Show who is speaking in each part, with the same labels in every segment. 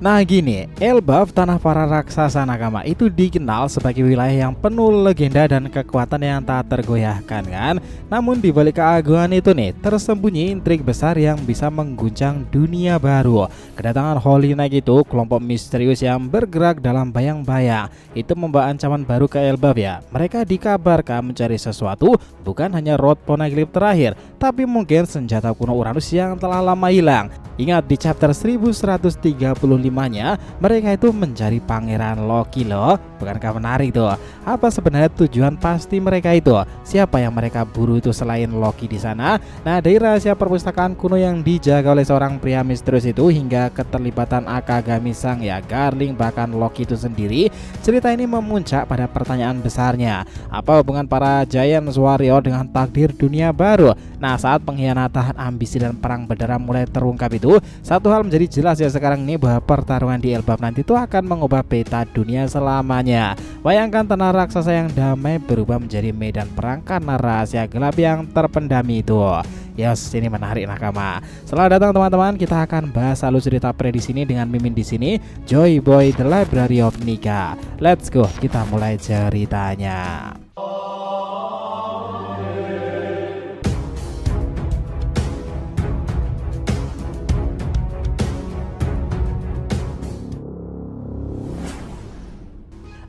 Speaker 1: Nah gini, Elbaf Tanah Para Raksasa Nakama itu dikenal sebagai wilayah yang penuh legenda dan kekuatan yang tak tergoyahkan kan. Namun di balik keagungan itu nih, tersembunyi intrik besar yang bisa mengguncang dunia baru. Kedatangan Holy Knight itu kelompok misterius yang bergerak dalam bayang-bayang. Itu membawa ancaman baru ke Elbaf ya. Mereka dikabarkan mencari sesuatu, bukan hanya Rod Poneglyph terakhir, tapi mungkin senjata kuno Uranus yang telah lama hilang. Ingat di chapter 1135-nya mereka itu mencari Pangeran Loki loh. Bukankah menarik tuh? Apa sebenarnya tujuan pasti mereka itu? Siapa yang mereka buru itu selain Loki di sana? Nah, dari rahasia perpustakaan kuno yang dijaga oleh seorang pria misterius itu hingga keterlibatan Akagami Sang ya, Garling bahkan Loki itu sendiri, cerita ini memuncak pada pertanyaan besarnya. Apa hubungan para Giant Warrior dengan takdir dunia baru? Nah, saat pengkhianatan, ambisi dan perang berdarah mulai terungkap itu, satu hal menjadi jelas ya sekarang ini, bahwa pertarungan di Elbaf nanti itu akan mengubah peta dunia selamanya. Bayangkan tanah raksasa yang damai berubah menjadi medan perang karena rahasia gelap yang terpendam itu. Yes, ini menarik nakama. Selamat datang teman-teman, kita akan bahas alur cerita prediksi ini dengan Mimin di sini, Joy Boy The Library of Nika. Let's go, kita mulai ceritanya.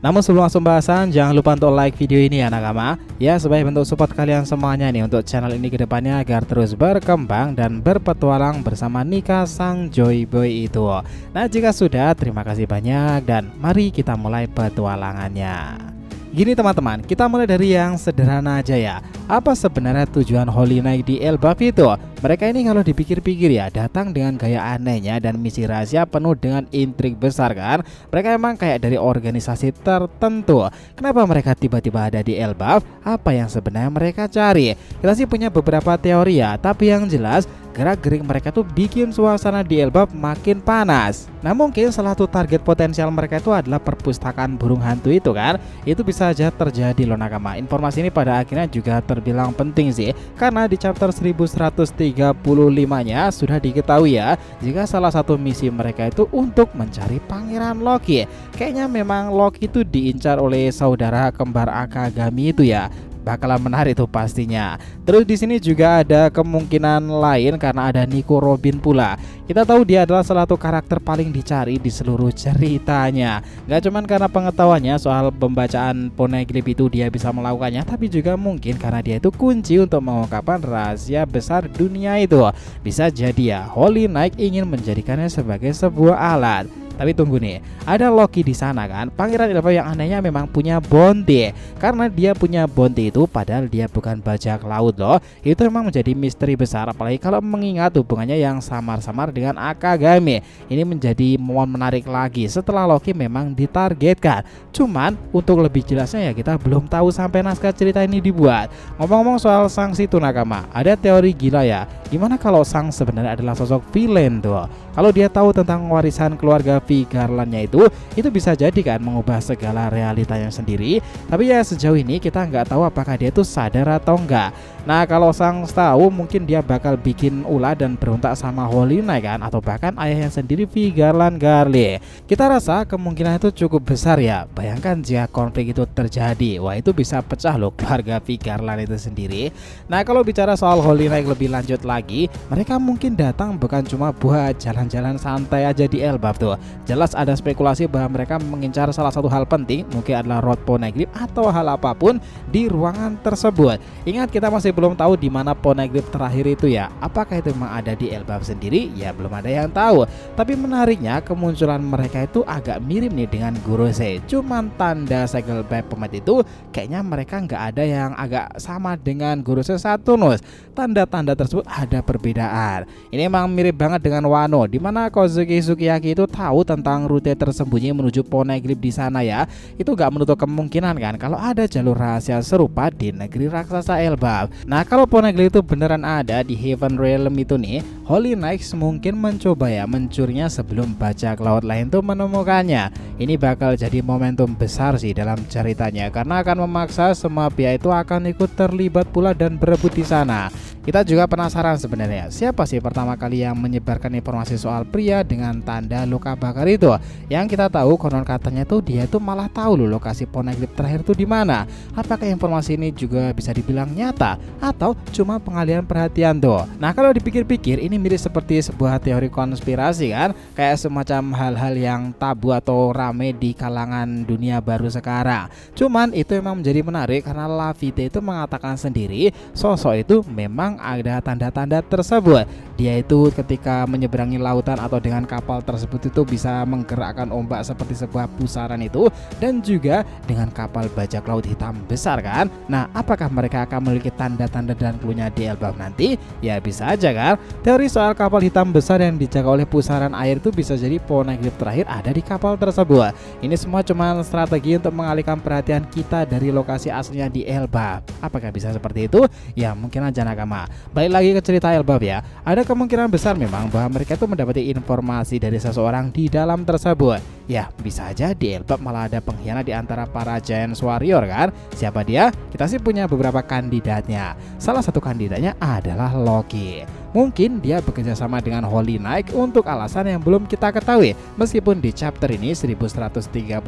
Speaker 1: Namun sebelum langsung bahasan, jangan lupa untuk like video ini ya nakama, ya sebagai bentuk support kalian semuanya nih untuk channel ini kedepannya agar terus berkembang dan berpetualang bersama Nika Sang Joy Boy itu. Nah jika sudah, terima kasih banyak dan mari kita mulai petualangannya. Gini teman-teman, kita mulai dari yang sederhana aja ya. Apa sebenarnya tujuan Holy Knight di Elbaf itu? Mereka ini kalau dipikir-pikir ya, datang dengan gaya anehnya dan misi rahasia penuh dengan intrik besar kan. Mereka emang kayak dari organisasi tertentu. Kenapa mereka tiba-tiba ada di Elbaf? Apa yang sebenarnya mereka cari? Kita sih punya beberapa teori ya, tapi yang jelas gerak-gerik mereka tuh bikin suasana di Elbaf makin panas. Nah mungkin salah satu target potensial mereka itu adalah perpustakaan burung hantu itu kan. Itu bisa aja terjadi loh nakama. Informasi ini pada akhirnya juga terbilang penting sih, karena di chapter 1135-nya sudah diketahui ya, jika salah satu misi mereka itu untuk mencari Pangeran Loki. Kayaknya memang Loki itu diincar oleh saudara kembar Akagami itu ya. Bakalan menarik tuh pastinya. Terus di sini juga ada kemungkinan lain karena ada Nico Robin pula. Kita tahu dia adalah salah satu karakter paling dicari di seluruh ceritanya. Gak cuman karena pengetahuannya soal pembacaan Poneglyph itu dia bisa melakukannya, tapi juga mungkin karena dia itu kunci untuk mengungkapkan rahasia besar dunia itu. Bisa jadi ya Holy Knight ingin menjadikannya sebagai sebuah alat. Tapi tunggu nih, ada Loki di sana kan. Pangeran Elbaf yang anehnya memang punya bounty. Karena dia punya bounty itu padahal dia bukan bajak laut loh. Itu memang menjadi misteri besar, apalagi kalau mengingat hubungannya yang samar-samar dengan Akagami. Ini menjadi momen menarik lagi setelah Loki memang ditargetkan. Cuman untuk lebih jelasnya ya kita belum tahu sampai naskah cerita ini dibuat. Ngomong-ngomong soal Sang situ nakama, ada teori gila ya. Gimana kalau Sang sebenarnya adalah sosok villain tuh? Kalau dia tahu tentang warisan keluarga Vigarlandnya itu bisa jadi kan mengubah segala realitanya sendiri. Tapi ya sejauh ini kita nggak tahu apakah dia itu sadar atau enggak. Nah kalau Sang tahu, mungkin dia bakal bikin ulah dan berontak sama Holy Knight kan, atau bahkan ayahnya sendiri Vigarland Garle. Kita rasa kemungkinan itu cukup besar ya. Bayangkan jika konflik itu terjadi, wah itu bisa pecah loh keluarga Vigarland itu sendiri. Nah kalau bicara soal Holy Knight lebih lanjut lagi, mereka mungkin datang bukan cuma buat jalan-jalan santai aja di Elbaf tuh. Jelas ada spekulasi bahwa mereka mengincar salah satu hal penting, mungkin adalah Rod Poneglyph atau hal apapun di ruangan tersebut. Ingat kita masih belum tahu di mana Poneglyph terakhir itu ya. Apakah itu memang ada di Elbaf sendiri? Ya belum ada yang tahu. Tapi menariknya kemunculan mereka itu agak mirip nih dengan Gorosei. Cuman tanda segel Baphomet itu kayaknya mereka nggak ada yang agak sama dengan Gorosei Saturnus. Tanda-tanda tersebut ada perbedaan. Ini emang mirip banget dengan Wano, di mana Kozuki Sukiyaki itu tahu tentang rute tersembunyi menuju Poneglyph di sana ya. Itu gak menutup kemungkinan kan kalau ada jalur rahasia serupa di negeri raksasa Elbaf. Nah kalau Poneglyph itu beneran ada di Heaven Realm itu nih, Holy Knights mungkin mencoba ya mencurinya sebelum bajak laut lain tuh menemukannya. Ini bakal jadi momentum besar sih dalam ceritanya, karena akan memaksa semua pihak itu akan ikut terlibat pula dan berebut di sana. Kita juga penasaran sebenarnya siapa sih pertama kali yang menyebarkan informasi soal pria dengan tanda luka bakar itu. Yang kita tahu konon katanya tuh dia tuh malah tahu loh lokasi Poneglyph terakhir tuh di mana. Apakah informasi ini juga bisa dibilang nyata atau cuma pengalihan perhatian tuh? Nah, kalau dipikir-pikir ini mirip seperti sebuah teori konspirasi kan, kayak semacam hal-hal yang tabu atau rame di kalangan dunia baru sekarang. Cuman itu memang menjadi menarik karena Laffy itu mengatakan sendiri sosok itu memang ada tanda-tanda tersebut. Dia itu ketika menyeberangi lautan atau dengan kapal tersebut itu bisa menggerakkan ombak seperti sebuah pusaran itu, dan juga dengan kapal bajak laut hitam besar kan. Nah, apakah mereka akan memiliki tanda-tanda dan clue-nya di Elbaf nanti? Ya bisa aja kan. Teori soal kapal hitam besar yang dijaga oleh pusaran air itu bisa jadi Poneglyph terakhir ada di kapal tersebut. Ini semua cuma strategi untuk mengalihkan perhatian kita dari lokasi aslinya di Elbaf. Apakah bisa seperti itu? Ya mungkin aja nakama. Balik lagi ke cerita Elbaf ya. Ada kemungkinan besar memang bahwa mereka itu mendapati informasi dari seseorang di dalam tersebut. Ya bisa aja di Elbaf malah ada pengkhianat di antara para Giant Warrior kan. Siapa dia? Kita sih punya beberapa kandidatnya. Salah satu kandidatnya adalah Loki. Mungkin dia bekerja sama dengan Holy Knight untuk alasan yang belum kita ketahui. Meskipun di chapter ini 1135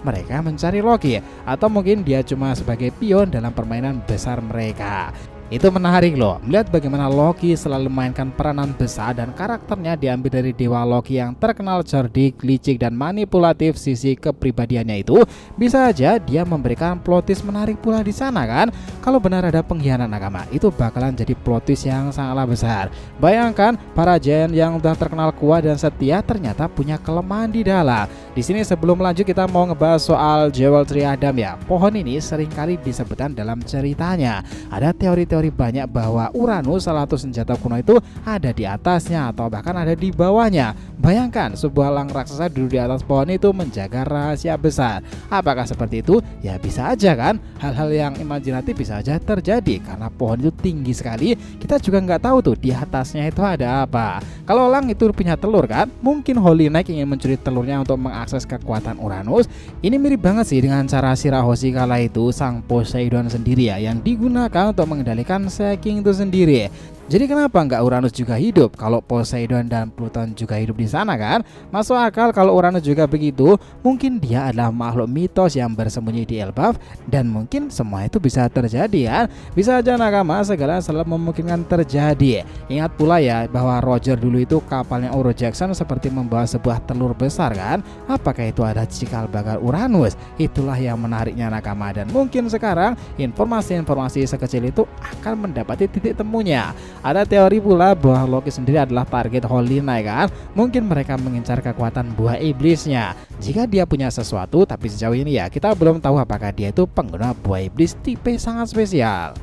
Speaker 1: mereka mencari Loki, atau mungkin dia cuma sebagai pion dalam permainan besar mereka. Itu menarik loh, melihat bagaimana Loki selalu memainkan peranan besar dan karakternya diambil dari dewa Loki yang terkenal cerdik, licik, dan manipulatif. Sisi kepribadiannya itu bisa aja dia memberikan plot twist menarik pula di sana kan. Kalau benar ada pengkhianat nakama, itu bakalan jadi plot twist yang sangatlah besar. Bayangkan para giant yang udah terkenal kuat dan setia ternyata punya kelemahan di dalam. Di sini sebelum lanjut kita mau ngebahas soal Jewel Tree Adam ya. Pohon ini seringkali disebutkan dalam ceritanya. Ada teori-teori banyak bahwa Uranus, salah satu senjata kuno itu ada di atasnya atau bahkan ada di bawahnya. Bayangkan sebuah elang raksasa duduk di atas pohon itu menjaga rahasia besar. Apakah seperti itu? Ya bisa aja kan. Hal-hal yang imajinatif bisa aja terjadi karena pohon itu tinggi sekali. Kita juga nggak tahu tuh di atasnya itu ada apa. Kalau elang itu punya telur kan, mungkin Holy Knight ingin mencuri telurnya untuk mengakses kekuatan Uranus. Ini mirip banget sih dengan cara Shirahoshi kala itu sang Poseidon sendiri ya, yang digunakan untuk mengendalikan Seking itu sendiri. Jadi kenapa nggak Uranus juga hidup kalau Poseidon dan Pluton juga hidup di sana kan? Masuk akal kalau Uranus juga begitu. Mungkin dia adalah makhluk mitos yang bersembunyi di Elbaf, dan mungkin semua itu bisa terjadi kan? Bisa aja nakama, segala selalu memungkinkan terjadi. Ingat pula ya bahwa Roger dulu itu kapalnya Oro Jackson seperti membawa sebuah telur besar kan? Apakah itu ada cikal bakal Uranus? Itulah yang menariknya nakama, dan mungkin sekarang informasi-informasi sekecil itu akan mendapati titik temunya. Ada teori pula bahwa Loki sendiri adalah target Holy Knight kan. Mungkin mereka mengincar kekuatan buah iblisnya. Jika dia punya sesuatu, tapi sejauh ini ya kita belum tahu apakah dia itu pengguna buah iblis tipe sangat spesial.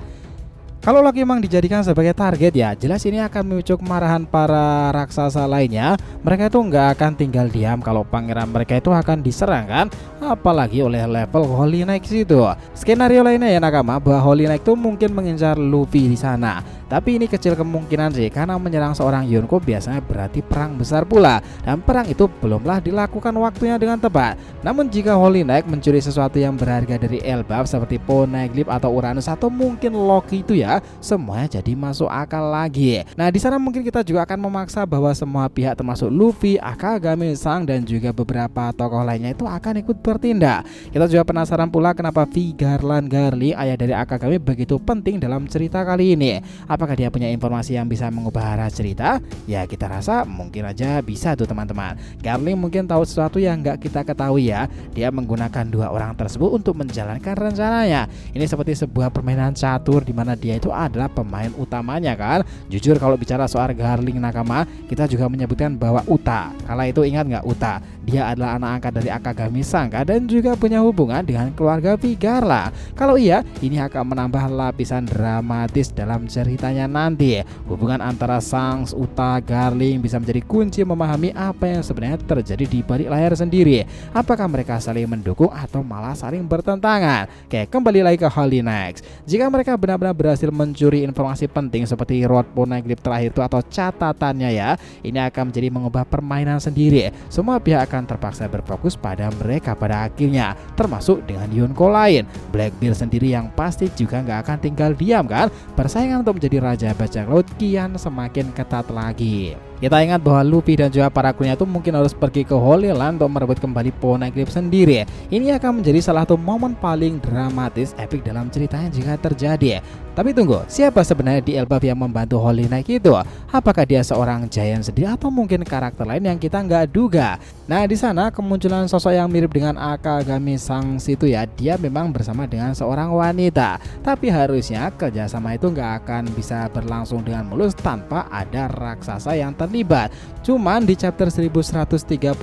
Speaker 1: Kalau Loki memang dijadikan sebagai target ya, jelas ini akan memicu kemarahan para raksasa lainnya. Mereka itu nggak akan tinggal diam kalau pangeran mereka itu akan diserang kan, apalagi oleh level Holy Knight itu. Skenario lainnya ya nakama, bahwa Holy Knight itu mungkin mengincar Luffy di sana. Tapi ini kecil kemungkinan sih, karena menyerang seorang Yonko biasanya berarti perang besar pula, dan perang itu belumlah dilakukan waktunya dengan tepat. Namun jika Holy Knight mencuri sesuatu yang berharga dari Elbaf seperti Poneglyph atau Uranus atau mungkin Loki itu ya, semuanya jadi masuk akal lagi. Nah di sana mungkin kita juga akan memaksa bahwa semua pihak termasuk Luffy, Akagami Sang, dan juga beberapa tokoh lainnya itu akan ikut bertindak. Kita juga penasaran pula kenapa V Garland Garly, ayah dari Akagami, begitu penting dalam cerita kali ini. Apakah dia punya informasi yang bisa mengubah arah cerita? Ya kita rasa mungkin aja bisa tuh teman-teman. Garly mungkin tahu sesuatu yang nggak kita ketahui ya. Dia menggunakan dua orang tersebut untuk menjalankan rencananya. Ini seperti sebuah permainan catur di mana dia itu adalah pemain utamanya kan. Jujur kalau bicara soal Garling nakama, kita juga menyebutkan bahwa Uta. Kala itu ingat nggak Uta? dia adalah anak angkat dari Akagami Sangka dan juga punya hubungan dengan keluarga Vigarla. Kalau iya, ini akan menambah lapisan dramatis dalam ceritanya nanti. Hubungan antara Shanks, Uta, Garling bisa menjadi kunci memahami apa yang sebenarnya terjadi di balik layar sendiri. Apakah mereka saling mendukung atau malah saling bertentangan? Oke, kembali lagi ke Holy Knights. Jika mereka benar-benar berhasil mencuri informasi penting seperti Road Poneglyph terakhir itu atau catatannya ya, ini akan menjadi mengubah permainan sendiri. Semua pihak akan terpaksa berfokus pada mereka pada akhirnya, termasuk dengan Yonko lain. Blackbeard sendiri yang pasti juga nggak akan tinggal diam kan. Persaingan untuk menjadi raja bajak laut kian semakin ketat lagi. Kita ingat bahwa Luffy dan juga para krunya itu mungkin harus pergi ke Holy Land untuk merebut kembali Poneglyph sendiri. Ini akan menjadi salah satu momen paling dramatis epic dalam ceritanya jika terjadi. Tapi tunggu, siapa sebenarnya di Elbaf yang membantu Holy Knight itu? Apakah dia seorang giant sendiri atau mungkin karakter lain yang kita nggak duga? Nah, di sana kemunculan sosok yang mirip dengan Akagami Shanks itu ya, dia memang bersama dengan seorang wanita. Tapi harusnya kerjasama itu nggak akan bisa berlangsung dengan mulus tanpa ada raksasa yang terlibat. Cuman di chapter 1135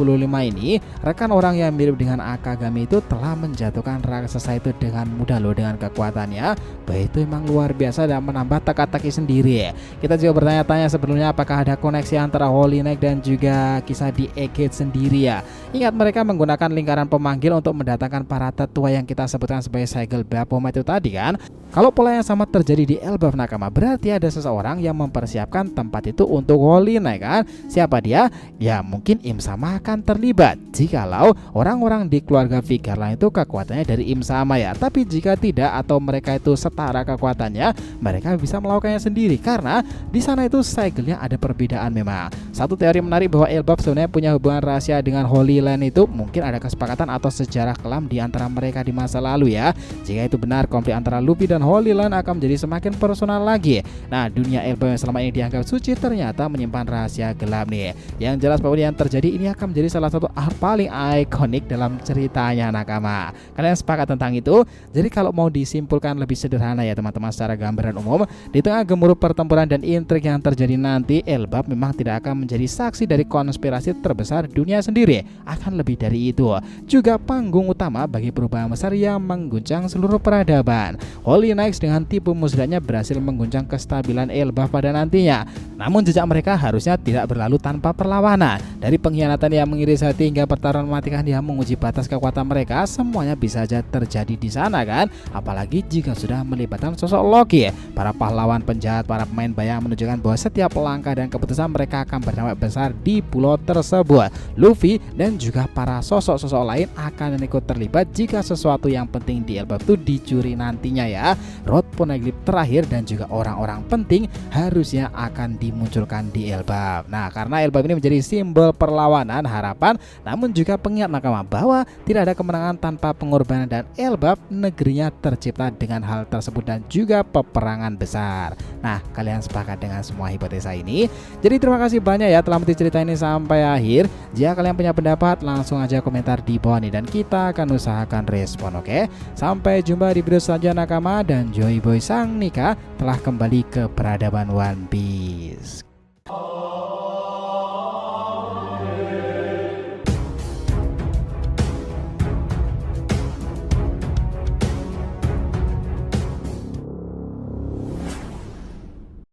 Speaker 1: ini, rekan orang yang mirip dengan Akagami itu telah menjatuhkan raksasa itu dengan mudah loh dengan kekuatannya. Bahwa itu emang luar biasa dan menambah teka-teki sendiri. Kita juga bertanya-tanya sebelumnya apakah ada koneksi antara Holy Knight dan juga kisah di Egate sendiri ya. Ingat mereka menggunakan lingkaran pemanggil untuk mendatangkan para tetua yang kita sebutkan sebagai Segel Baphomet itu tadi kan. Kalau pola yang sama terjadi di Elbaf nakama, berarti ada seseorang yang mempersiapkan tempat itu untuk Holy Knight kan. Siapa dia? Ya mungkin Im Sama akan terlibat jikalau orang-orang di keluarga Vigarla itu kekuatannya dari Im Sama ya. Tapi jika tidak atau mereka itu setara kekuatannya, mereka bisa melakukannya sendiri karena di sana itu Segelnya ada perbedaan memang. Satu teori menarik bahwa Elbaf sebenarnya punya hubungan rahasia dengan Holy Land itu mungkin ada kesepakatan atau sejarah kelam di antara mereka di masa lalu ya. Jika itu benar, konflik antara Luffy dan Holy Land akan menjadi semakin personal lagi. Nah, dunia Elbaf yang selama ini dianggap suci ternyata menyimpan rahasia gelap nih. Yang jelas bahwa yang terjadi ini akan menjadi salah satu arc paling ikonik dalam ceritanya nakama. Kalian sepakat tentang itu? Jadi kalau mau disimpulkan lebih sederhana ya teman-teman secara gambaran umum, di tengah gemuruh pertempuran dan intrik yang terjadi nanti, Elbaf memang tidak akan menjadi saksi dari konspirasi terbesar dunia sendiri. Akan lebih dari itu, juga panggung utama bagi perubahan besar yang mengguncang seluruh peradaban. Holy Knights dengan tipu musdahnya berhasil mengguncang kestabilan Elbaf pada nantinya. Namun jejak mereka harusnya tidak berlalu tanpa perlawanan. Dari pengkhianatan yang mengiris hati hingga pertarungan mematikan yang menguji batas kekuatan mereka, semuanya bisa saja terjadi di sana kan. Apalagi jika sudah melibatkan sosok Loki. Para pahlawan penjahat, para pemain bayang menunjukkan bahwa setiap langkah dan keputusan mereka akan berdampak besar di pulau tersebut. Luffy dan juga para sosok-sosok lain akan ikut terlibat jika sesuatu yang penting di Elbaf itu dicuri nantinya ya. Road Poneglyph terakhir dan juga orang-orang penting harusnya akan dimunculkan di Elbaf. Nah, karena Elbaf ini menjadi simbol perlawanan, harapan, namun juga pengingat nakama bahwa tidak ada kemenangan tanpa pengorbanan dan Elbaf negerinya tercipta dengan hal tersebut dan juga peperangan besar. Nah, kalian sepakat dengan semua hipotesa ini? Jadi terima kasih banyak ya telah menonton cerita ini sampai akhir. Jika kalian punya pendapat, langsung aja komentar di bawah nih dan kita akan usahakan respon, oke? Sampai jumpa di video selanjutnya nakama, dan Joy Boy Sang Nika telah kembali ke peradaban One Piece.